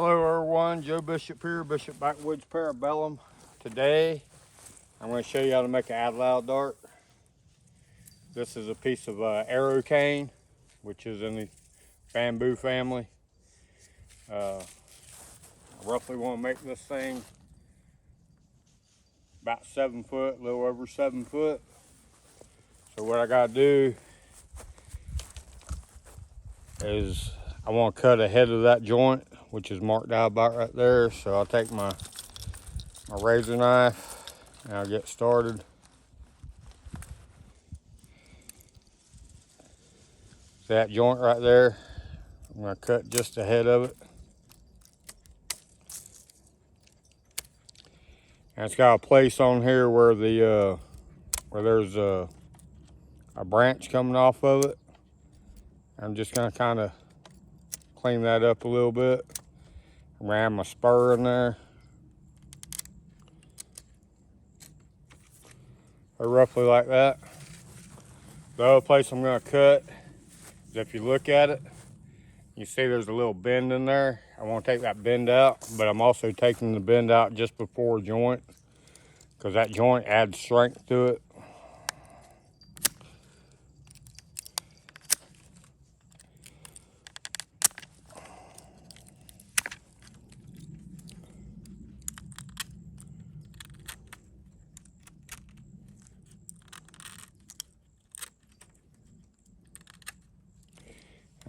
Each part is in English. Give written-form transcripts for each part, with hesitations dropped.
Hello everyone, Joe Bishop here, Bishop Backwoods Parabellum. Today, I'm going to show you how to make an atlatl dart. This is a piece of arrow cane, which is in the bamboo family. I roughly want to make this thing about 7 foot, a little over 7 foot. So what I got to do is I want to cut ahead of that joint, which is marked out about right there. So I'll take my razor knife and I'll get started. That joint right there, I'm going to cut just ahead of it. And it's got a place on here where there's a branch coming off of it. I'm just going to kind of clean that up a little bit. I'm going to have my spur in there. Or roughly like that. The other place I'm going to cut is, if you look at it, you see there's a little bend in there. I want to take that bend out, but I'm also taking the bend out just before a joint, because that joint adds strength to it.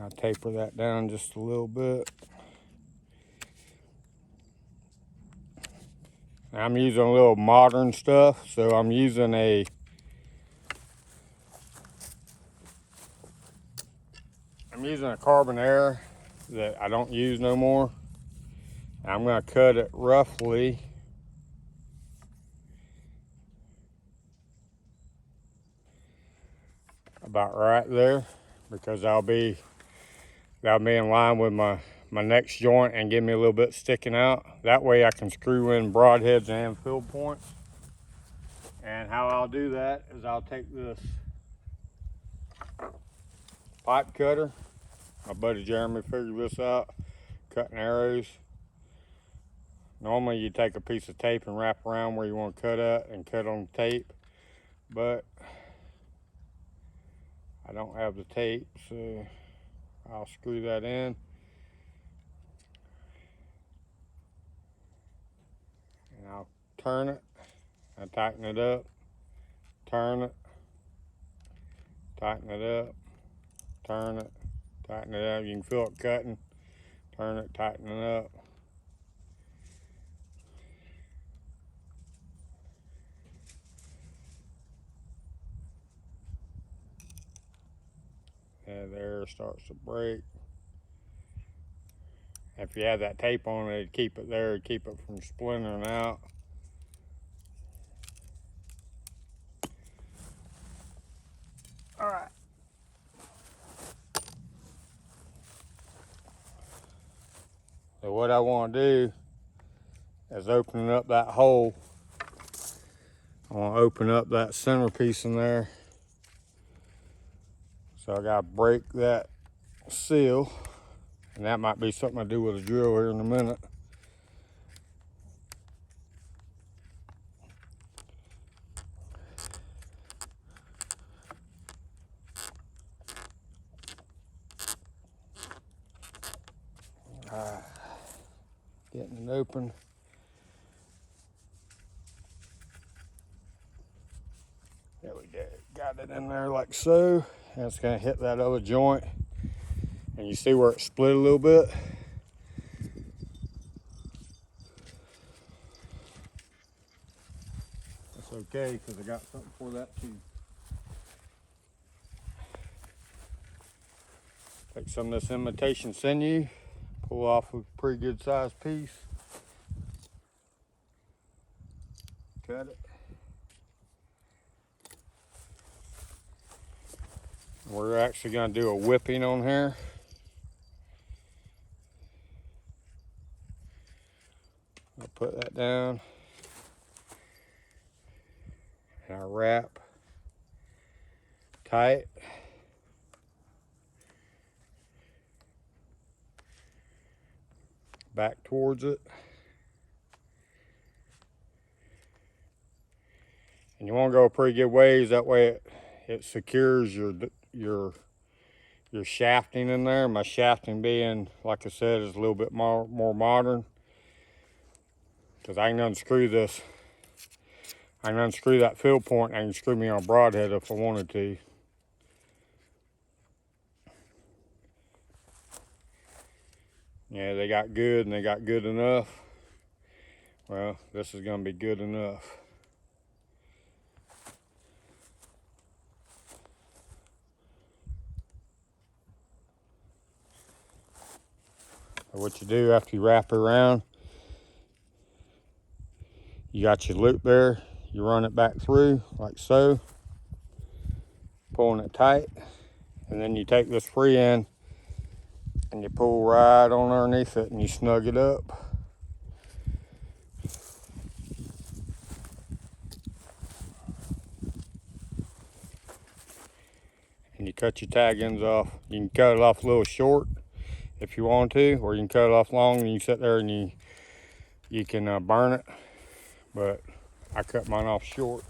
I'll taper that down just a little bit. I'm using a little modern stuff, so I'm using a carbon that I don't use no more. I'm going to cut it roughly about right there, because that'll be in line with my next joint and give me a little bit sticking out. That way I can screw in broadheads and fill points. And how I'll do that is I'll take this pipe cutter. My buddy Jeremy figured this out, cutting arrows. Normally you take a piece of tape and wrap around where you want to cut at and cut on the tape, but I don't have the tape, so I'll screw that in. And I'll turn it and tighten it up, turn it, tighten it up, turn it, tighten it up. You can feel it cutting, turn it, tighten it up. And the air starts to break. If you have that tape on it, it'd keep it there, it'd keep it from splintering out. All right. So what I want to do is opening up that hole. I want to open up that centerpiece in there. So I got to break that seal, and that might be something I do with a drill here in a minute. Getting it open. There we go. Got it in there like so. And it's going to hit that other joint. And you see where it split a little bit? That's okay, because I got something for that too. Take some of this imitation sinew, pull off a pretty good sized piece. Cut it. We're actually going to do a whipping on here. I'll put that down. And I wrap tight. back towards it. And you want to go a pretty good ways, that way it secures your shafting in there. My shafting being, like I said, is a little bit more modern. Because I can unscrew this. I can unscrew that fill point. I can screw me on a broadhead if I wanted to. Yeah, they got good and they got good enough. Well, this is going to be good enough. So what you do after you wrap it around, you got your loop there. You run it back through like so, pulling it tight. And then you take this free end and you pull right on underneath it and you snug it up. And you cut your tag ends off. You can cut it off a little short if you want to, or you can cut it off long and you sit there and you can burn it. But I cut mine off short.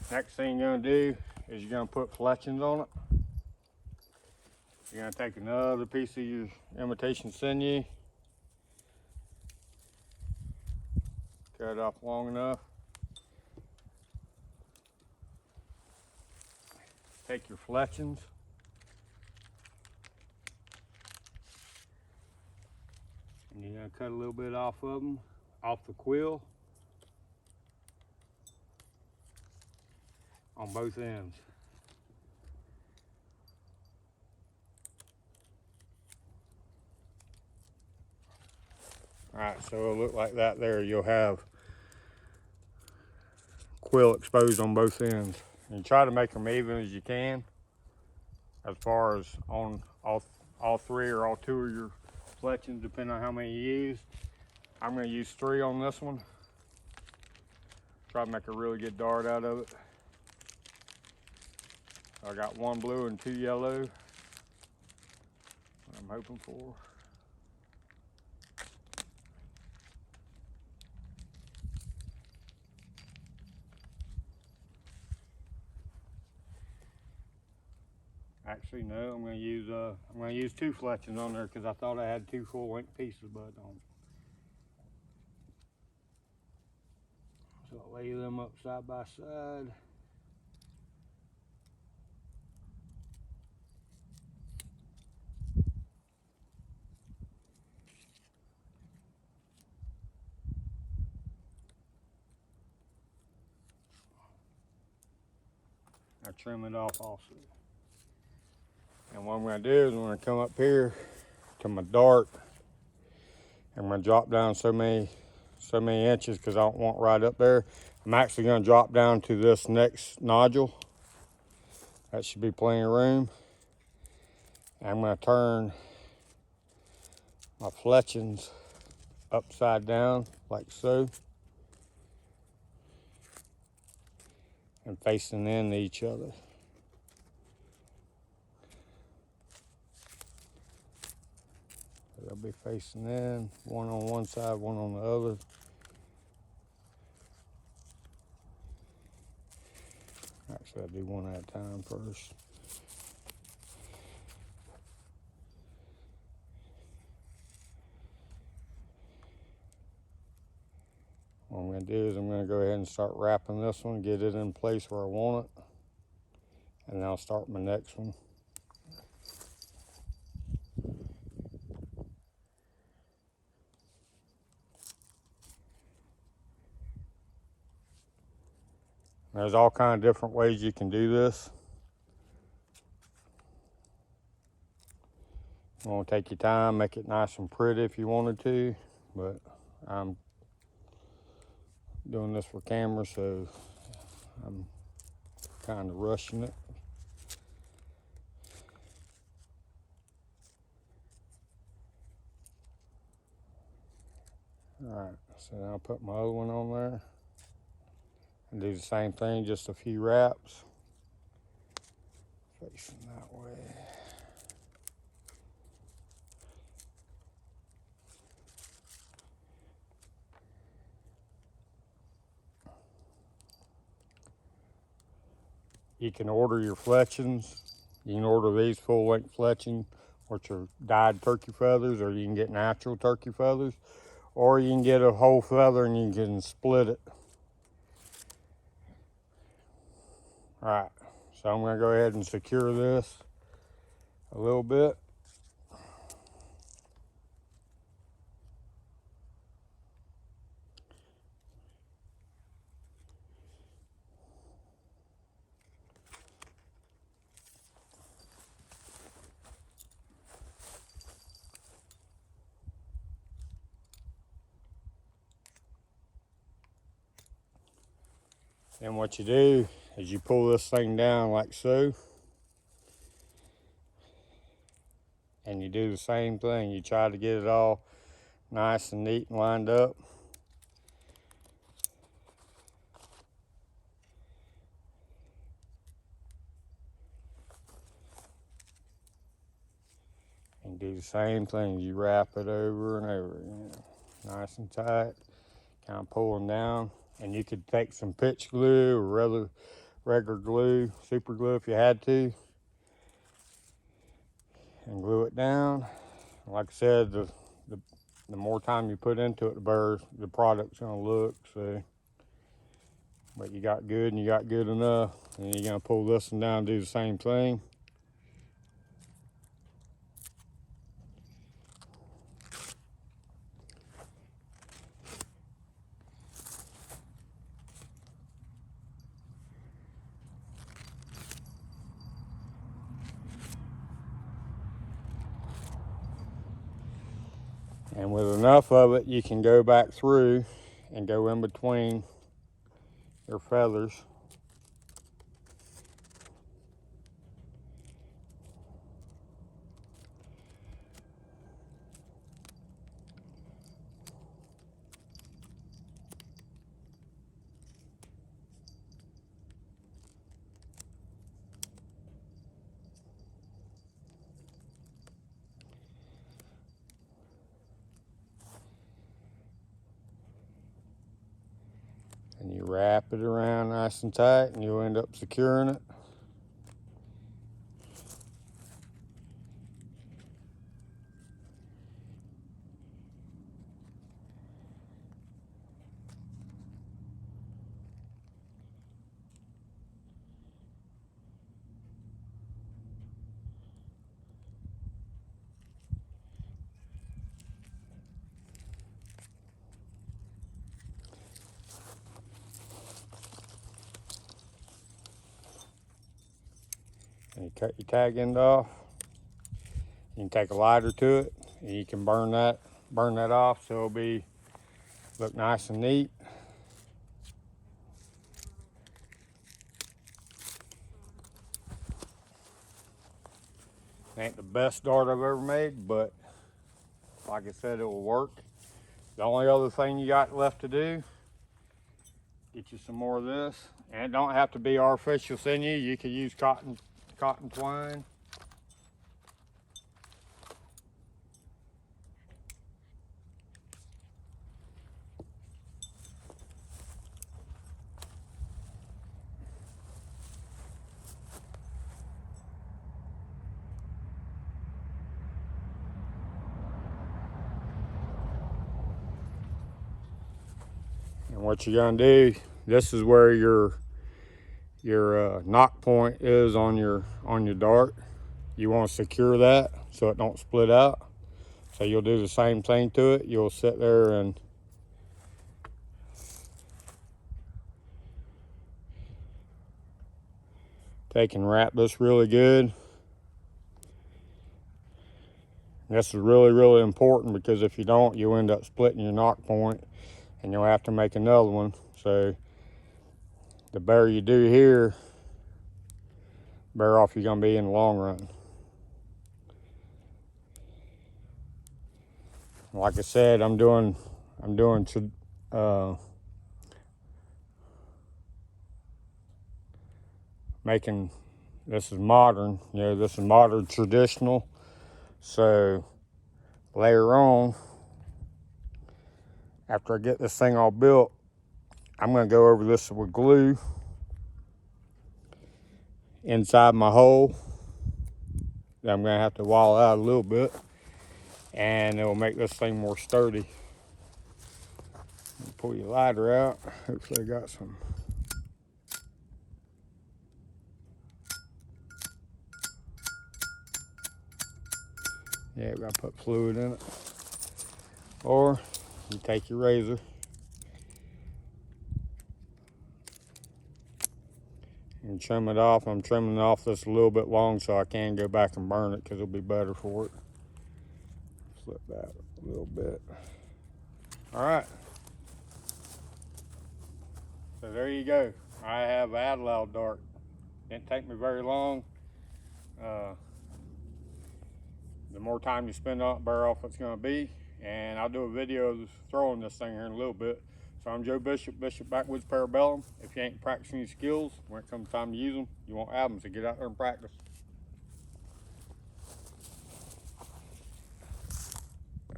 Next thing you're gonna do is you're gonna put fletchings on it. You're gonna take another piece of your imitation sinew, cut it off long enough. Take your fletchings, and you're gonna cut a little bit off of them, off the quill, on both ends. All right, so it'll look like that there. You'll have quill exposed on both ends. And try to make them even as you can, as far as on all three or all two of your fletchings, depending on how many you use. I'm going to use 3 on this one. Try to make a really good dart out of it. I got 1 blue and 2 yellow. I'm hoping for. Actually, no. I'm going to use 2 fletchings on there because I thought I had 2 full-length pieces, but I don't. So I'll lay them up side by side. I trim it off also. And what I'm going to do is I'm going to come up here to my dart. I'm going to drop down so many inches because I don't want right up there. I'm actually going to drop down to this next nodule. That should be plenty of room. I'm going to turn my fletchings upside down like so, and facing into each other. They'll be facing in, one on one side, one on the other. Actually, I'll do one at a time first. What I'm going to do is I'm going to go ahead and start wrapping this one, get it in place where I want it, and then I'll start my next one. There's all kinds of different ways you can do this. You want to take your time, make it nice and pretty if you wanted to, but I'm doing this for camera, so I'm kind of rushing it. All right, so now I'll put my other one on there and do the same thing, just a few wraps. Facing that way. You can order your fletchings. You can order these full-length fletching, which are dyed turkey feathers, or you can get natural turkey feathers, or you can get a whole feather and you can split it. All right, so I'm gonna go ahead and secure this a little bit. And what you do is you pull this thing down like so, and you do the same thing. You try to get it all nice and neat and lined up. And do the same thing. You wrap it over and over again. Nice and tight, kind of pulling down. And you could take some pitch glue or regular glue, super glue if you had to, and glue it down. Like I said, the more time you put into it, the better the product's gonna look. So, but you got good and you got good enough, and you're gonna pull this one down and do the same thing. And with enough of it, you can go back through and go in between your feathers. And you wrap it around nice and tight, and you'll end up securing it. And you cut your tag end off. You can take a lighter to it, and you can burn that off, so it'll look nice and neat. Ain't the best dart I've ever made, but like I said, it will work. The only other thing you got left to do, get you some more of this. And it don't have to be artificial sinew. You can use cotton twine. And what you're gonna do, this is where your knock point is on your dart. You want to secure that so it don't split out. So you'll do the same thing to it. You'll sit there and take and wrap this really good. This is really, really important, because if you don't, you'll end up splitting your knock point and you'll have to make another one. So the better you do here, better off you're gonna be in the long run. Like I said, I'm doing making, this is modern, this is modern traditional. So later on, after I get this thing all built, I'm gonna go over this with glue inside my hole that I'm gonna have to wall out a little bit, and it will make this thing more sturdy. Pull your lighter out. Hopefully I got some. Yeah, we gotta put fluid in it. Or you take your razor and trim it off. I'm trimming it off this a little bit long so I can go back and burn it, because it'll be better for it. Flip that a little bit. All right. So there you go. I have atlatl dart. Didn't take me very long. The more time you spend on it, better off it's going to be. And I'll do a video of throwing this thing here in a little bit. So I'm Joe Bishop, Bishop Backwoods Parabellum. If you ain't practicing your skills, when it comes time to use them, you won't have them, so get out there and practice.